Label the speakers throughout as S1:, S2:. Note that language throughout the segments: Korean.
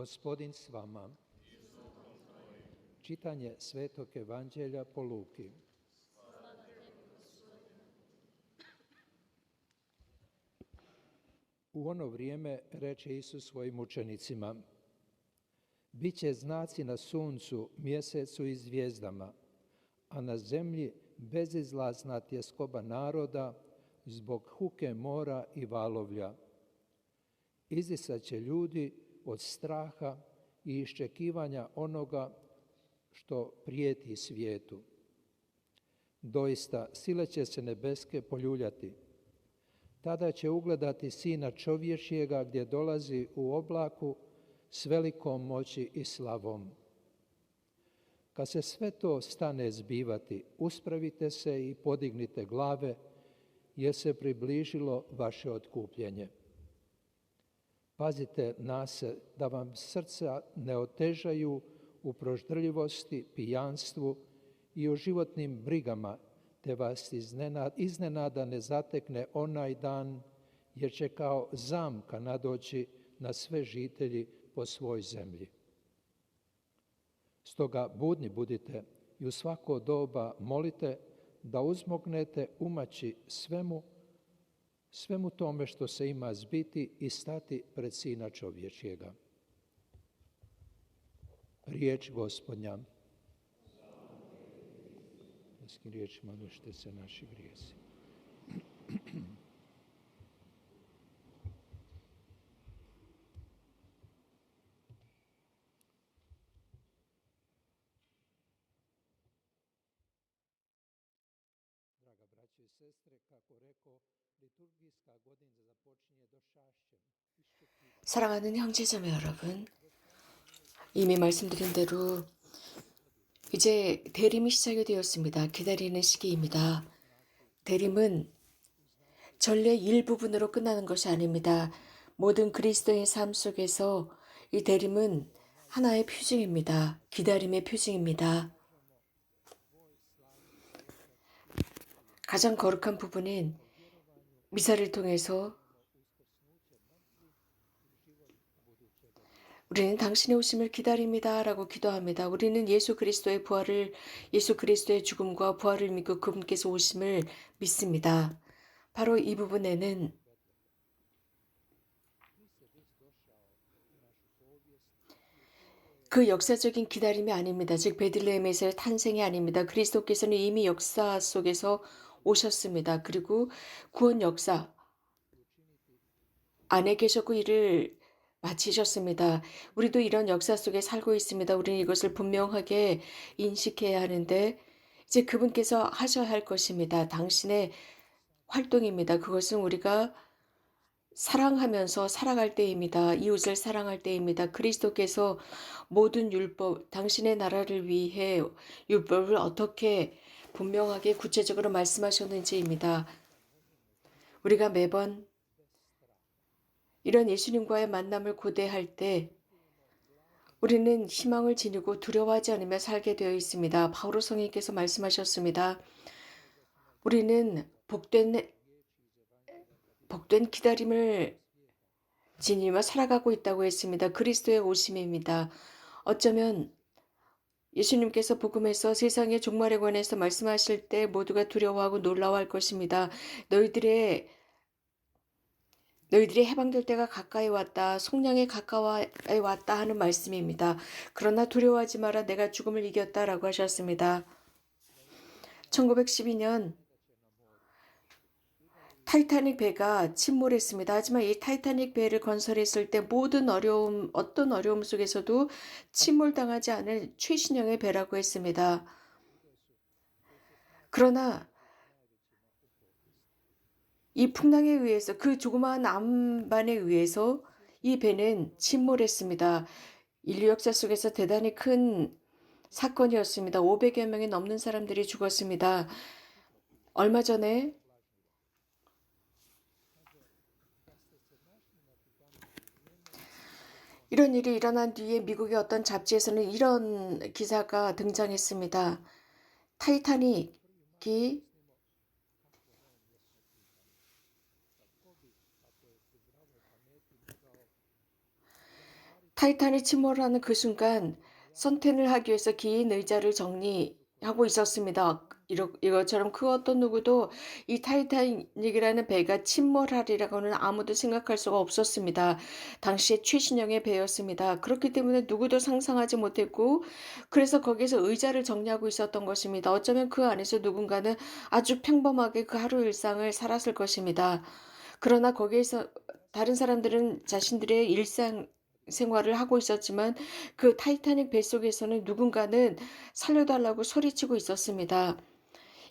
S1: Gospodin s vama. Čitanje Svetog Evanđelja po Luki. U ono vrijeme reče Isus svojim učenicima: Biće znaci na suncu, mjesecu i zvijezdama, a na zemlji bezizlazna tjeskoba naroda zbog huke mora i valovlja. Izdisat će ljudi od straha i iščekivanja onoga što prijeti svijetu. Doista, sile će se nebeske poljuljati. Tada će ugledati Sina čovječjega gdje dolazi u oblaku s velikom moći i slavom. Kad se sve to stane zbivati, uspravite se i podignite glave, jer se približilo vaše otkupljenje. Pazite na se da vam srca ne otežaju u proždrljivosti, pijanstvu i u životnim brigama, te vas iznenada ne zatekne onaj dan, jer će kao zamka nadoći na sve žitelji po svoj zemlji. Stoga budni budite i u svako doba molite da uzmognete umaći svemu tome što se ima zbiti i stati pred Sina čovječjega. Riječ Gospodnja. Neskim riječima omište se naši grijesi. Draga braće i sestre, kako rekao, liturgijska godina započinje došašćem.
S2: 사랑하는 형제자매 여러분, 이미 말씀드린 대로 이제 대림이 시작이 되었습니다. 기다리는 시기입니다. 대림은 전례 일부분으로 끝나는 것이 아닙니다. 모든 그리스도인 삶 속에서 이 대림은 하나의 표징입니다. 기다림의 표징입니다. 가장 거룩한 부분인 미사를 통해서 우리는 당신의 오심을 기다립니다 라고 기도합니다. 우리는 예수 그리스도의 부활을, 예수 그리스도의 죽음과 부활을 믿고 그분께서 오심을 믿습니다. 바로 이 부분에는 그 역사적인 기다림이 아닙니다. 즉 베들레헴에서의 탄생이 아닙니다. 그리스도께서는 이미 역사 속에서 오셨습니다. 그리고 구원 역사 안에 계셨고 이를 마치셨습니다. 우리도 이런 역사 속에 살고 있습니다. 우리는 이것을 분명하게 인식해야 하는데 이제 그분께서 하셔야 할 것입니다. 당신의 활동입니다. 그것은 우리가 사랑하면서 살아갈 때입니다. 이웃을 사랑할 때입니다. 그리스도께서 모든 율법, 당신의 나라를 위해 율법을 어떻게 분명하게 구체적으로 말씀하셨는지입니다. 우리가 매번 이런 예수님과의 만남을 고대할 때 우리는 희망을 지니고 두려워하지 않으며 살게 되어 있습니다. 바오로 성인께서 말씀하셨습니다. 우리는 복된 기다림을 지니며 살아가고 있다고 했습니다. 그리스도의 오심입니다. 어쩌면 예수님께서 복음에서 세상의 종말에 관해서 말씀하실 때 모두가 두려워하고 놀라워할 것입니다. 너희들이 해방될 때가 가까이 왔다. 속량에 가까이 왔다 하는 말씀입니다. 그러나 두려워하지 마라. 내가 죽음을 이겼다라고 하셨습니다. 1912년 타이타닉 배가 침몰했습니다. 하지만 이 타이타닉 배를 건설했을 때 어떤 어려움 속에서도 침몰당하지 않을 최신형의 배라고 했습니다. 그러나 이 풍랑에 의해서 그 조그마한 암반에 의해서 이 배는 침몰했습니다. 인류 역사 속에서 대단히 큰 사건이었습니다. 500여 명이 넘는 사람들이 죽었습니다. 얼마 전에 이런 일이 일어난 뒤에 미국의 어떤 잡지에서는 이런 기사가 등장했습니다. 타이타닉이 타이탄이 침몰하는 그 순간 선택을 하기 위해서 긴 의자를 정리하고 있었습니다. 이것처럼 그 어떤 누구도 이 타이타닉이라는 배가 침몰하리라고는 아무도 생각할 수가 없었습니다. 당시에 최신형의 배였습니다. 그렇기 때문에 누구도 상상하지 못했고 그래서 거기서 의자를 정리하고 있었던 것입니다. 어쩌면 그 안에서 누군가는 아주 평범하게 그 하루 일상을 살았을 것입니다. 그러나 거기에서 다른 사람들은 자신들의 일상 생활을 하고 있었지만 그 타이타닉 뱃속에서는 누군가는 살려달라고 소리치고 있었습니다.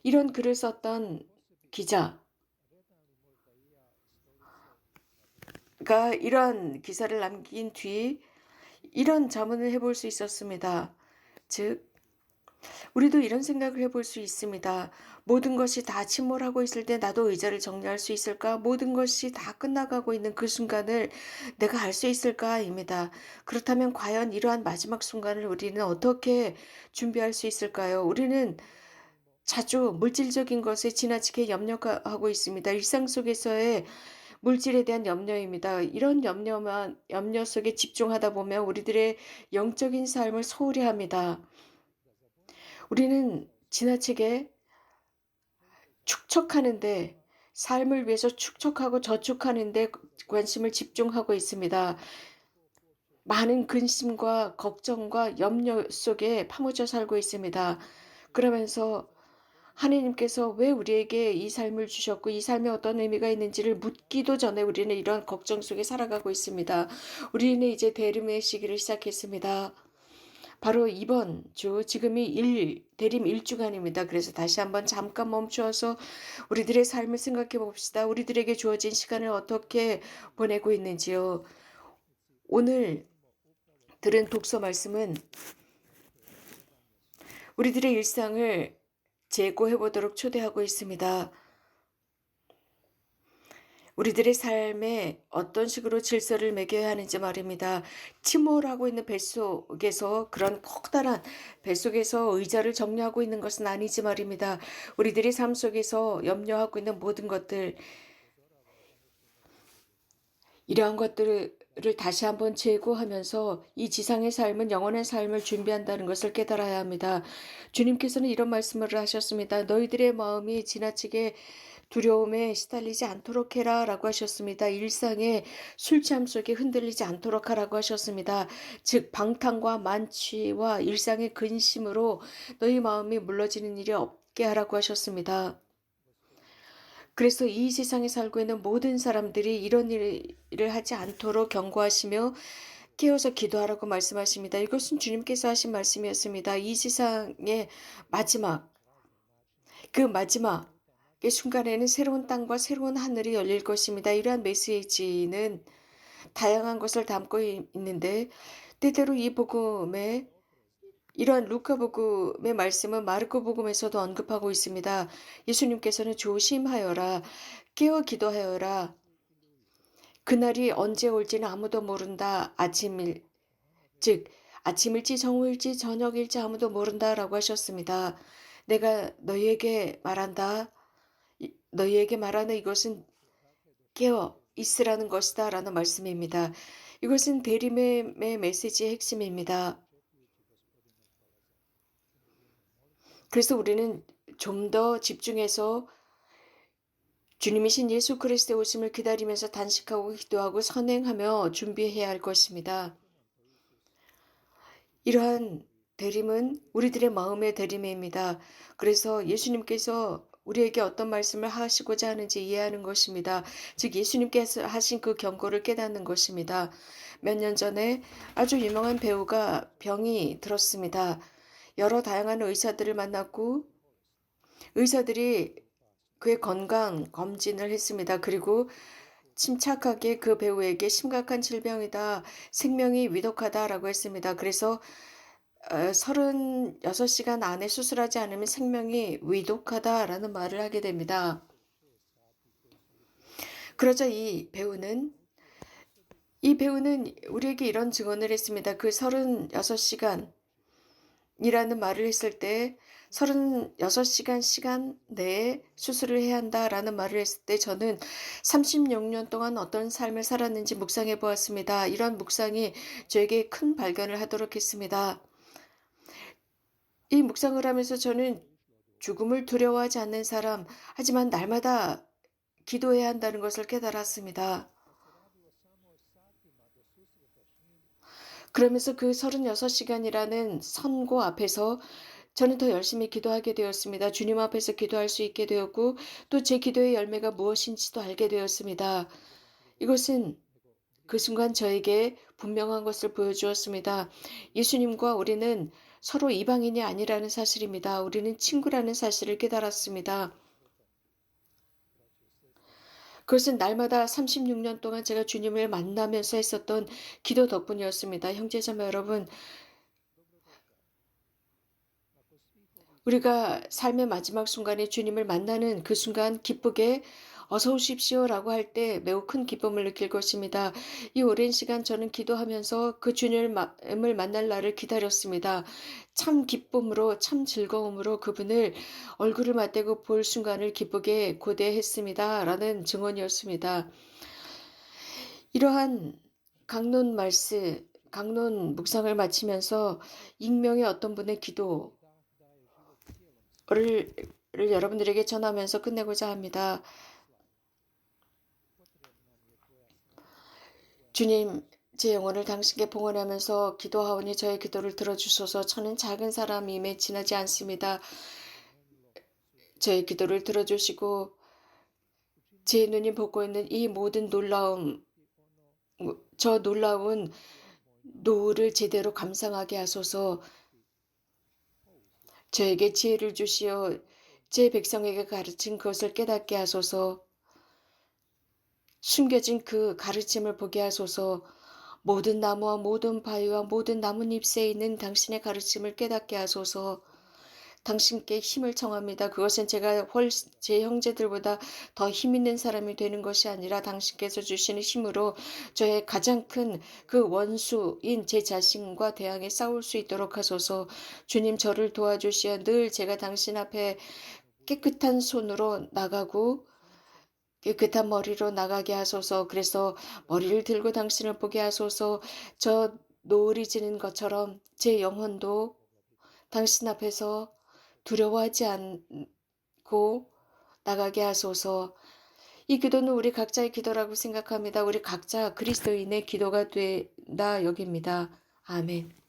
S2: 이런 글을 썼던 기자가 이런 기사를 남긴 뒤 이런 자문을 해볼 수 있었습니다. 즉, 우리도 이런 생각을 해볼 수 있습니다. 모든 것이 다 침몰하고 있을 때 나도 의자를 정리할 수 있을까? 모든 것이 다 끝나가고 있는 그 순간을 내가 알 수 있을까?입니다. 그렇다면 과연 이러한 마지막 순간을 우리는 어떻게 준비할 수 있을까요? 우리는 자주 물질적인 것에 지나치게 염려하고 있습니다. 일상 속에서의 물질에 대한 염려입니다. 이런 염려 속에 집중하다 보면 우리들의 영적인 삶을 소홀히 합니다. 우리는 지나치게 축적하는데 삶을 위해서 축적하고 저축하는데 관심을 집중하고 있습니다. 많은 근심과 걱정과 염려 속에 파묻혀 살고 있습니다. 그러면서 하나님께서 왜 우리에게 이 삶을 주셨고 이 삶에 어떤 의미가 있는지를 묻기도 전에 우리는 이런 걱정 속에 살아가고 있습니다. 우리는 이제 대림의 시기를 시작했습니다. 바로 이번 주 지금이 대림 1주간입니다. 그래서 다시 한번 잠깐 멈추어서 우리들의 삶을 생각해 봅시다. 우리들에게 주어진 시간을 어떻게 보내고 있는지요. 오늘 들은 독서 말씀은 우리들의 일상을 재고해 보도록 초대하고 있습니다. 우리들의 삶에 어떤 식으로 질서를 매겨야 하는지 말입니다. 침몰하고 있는 뱃속에서 그런 커다란 뱃속에서 의자를 정리하고 있는 것은 아니지 말입니다. 우리들의 삶 속에서 염려하고 있는 모든 것들, 이러한 것들을 다시 한번 재고하면서 이 지상의 삶은 영원한 삶을 준비한다는 것을 깨달아야 합니다. 주님께서는 이런 말씀을 하셨습니다. 너희들의 마음이 지나치게 두려움에 시달리지 않도록 해라 라고 하셨습니다. 일상의 술 취함 속에 흔들리지 않도록 하라고 하셨습니다. 즉 방탕과 만취와 일상의 근심으로 너희 마음이 물러지는 일이 없게 하라고 하셨습니다. 그래서 이 세상에 살고 있는 모든 사람들이 이런 일을 하지 않도록 경고하시며 깨어서 기도하라고 말씀하십니다. 이것은 주님께서 하신 말씀이었습니다. 이 세상의 마지막, 그 마지막의 순간에는 새로운 땅과 새로운 하늘이 열릴 것입니다. 이러한 메시지는 다양한 것을 담고 있는데 때때로 이 복음에 이러한 루카복음의 말씀은 마르코복음에서도 언급하고 있습니다. 예수님께서는 조심하여라, 깨어 기도하여라. 그날이 언제 올지는 아무도 모른다. 즉 아침일지 정오일지 저녁일지 아무도 모른다라고 하셨습니다. 내가 너희에게 말한다. 너희에게 말하는 이것은 깨어 있으라는 것이다 라는 말씀입니다. 이것은 대림의 메시지의 핵심입니다. 그래서 우리는 좀 더 집중해서 주님이신 예수 그리스도의 오심을 기다리면서 단식하고 기도하고 선행하며 준비해야 할 것입니다. 이러한 대림은 우리들의 마음의 대림입니다. 그래서 예수님께서 우리에게 어떤 말씀을 하시고자 하는지 이해하는 것입니다. 즉 예수님께서 하신 그 경고를 깨닫는 것입니다. 몇 년 전에 아주 유명한 배우가 병이 들었습니다. 여러 다양한 의사들을 만났고 의사들이 그의 건강 검진을 했습니다. 그리고 침착하게 그 배우에게 심각한 질병이다, 생명이 위독하다라고 했습니다. 그래서 36시간 안에 수술하지 않으면 생명이 위독하다라는 말을 하게 됩니다. 그러자 이 배우는 우리에게 이런 증언을 했습니다. 그 36시간 이라는 말을 했을 때 36시간 시간 내에 수술을 해야 한다라는 말을 했을 때 저는 36년 동안 어떤 삶을 살았는지 묵상해 보았습니다. 이런 묵상이 저에게 큰 발견을 하도록 했습니다. 이 묵상을 하면서 저는 죽음을 두려워하지 않는 사람, 하지만 날마다 기도해야 한다는 것을 깨달았습니다. 그러면서 그 36시간이라는 선고 앞에서 저는 더 열심히 기도하게 되었습니다. 주님 앞에서 기도할 수 있게 되었고 또 제 기도의 열매가 무엇인지도 알게 되었습니다. 이것은 그 순간 저에게 분명한 것을 보여주었습니다. 예수님과 우리는 서로 이방인이 아니라는 사실입니다. 우리는 친구라는 사실을 깨달았습니다. 그것은 날마다 36년 동안 제가 주님을 만나면서 했었던 기도 덕분이었습니다. 형제자매 여러분, 우리가 삶의 마지막 순간에 주님을 만나는 그 순간 기쁘게 어서 오십시오라고 할 때 매우 큰 기쁨을 느낄 것입니다. 이 오랜 시간 저는 기도하면서 그 주님을 만날 날을 기다렸습니다. 참 기쁨으로, 참 즐거움으로 그분을 얼굴을 맞대고 볼 순간을 기쁘게 고대했습니다. 라는 증언이었습니다. 이러한 강론 묵상을 마치면서 익명의 어떤 분의 기도를 여러분들에게 전하면서 끝내고자 합니다. 주님, 제 영혼을 당신께 봉헌하면서 기도하오니 저의 기도를 들어주소서. 저는 작은 사람임에 지나지 않습니다. 저의 기도를 들어주시고 제 눈이 보고 있는 이 모든 저 놀라운 노를 제대로 감상하게 하소서. 저에게 지혜를 주시어 제 백성에게 가르친 그것을 깨닫게 하소서. 숨겨진 그 가르침을 보게 하소서. 모든 나무와 모든 바위와 모든 나뭇잎새에 있는 당신의 가르침을 깨닫게 하소서. 당신께 힘을 청합니다. 그것은 제가 제 형제들보다 더 힘 있는 사람이 되는 것이 아니라 당신께서 주시는 힘으로 저의 가장 큰 그 원수인 제 자신과 대항해 싸울 수 있도록 하소서. 주님 저를 도와주시어 늘 제가 당신 앞에 깨끗한 손으로 나가고 깨끗한 머리로 나가게 하소서. 그래서 머리를 들고 당신을 보게 하소서. 저 노을이 지는 것처럼 제 영혼도 당신 앞에서 두려워하지 않고 나가게 하소서. 이 기도는 우리 각자의 기도라고 생각합니다. 우리 각자 그리스도인의 기도가 된다 여깁니다. 아멘.